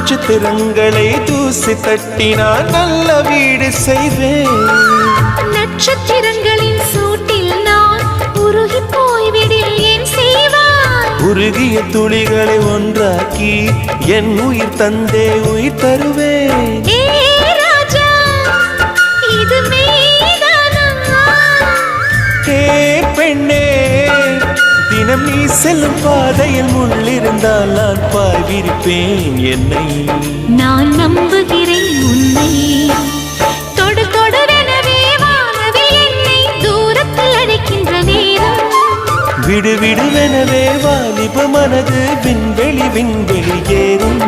நட்சத்திரங்களை தூசி தட்டினால் நல்ல வீடு செய்வேன். நட்சத்திரங்களின் சூட்டில் நான் உருகி போய்விடில் ஏன் செய்வாய்? உருகிய துளிகளை ஒன்றாக்கி என் உயிர் தந்தே உயிர் தருவேன். ஏ ராஜா, இது மெய்தானா? ஏ பெண்ணே, தினம் நீ செல்லும் பாதையில் முள்ளிருந்தால் நான் பாய்விருப்பேன் என்னை. நான் நம்புகிறேன் உன்னை. தொடு தொடுவெனவே வானவில் என்னை தூரத்தில் அழைக்கின்ற நேரம். விடு விடுவெனவே வாலிப மனது விண்வெளி விண்வெளி ஏறும்.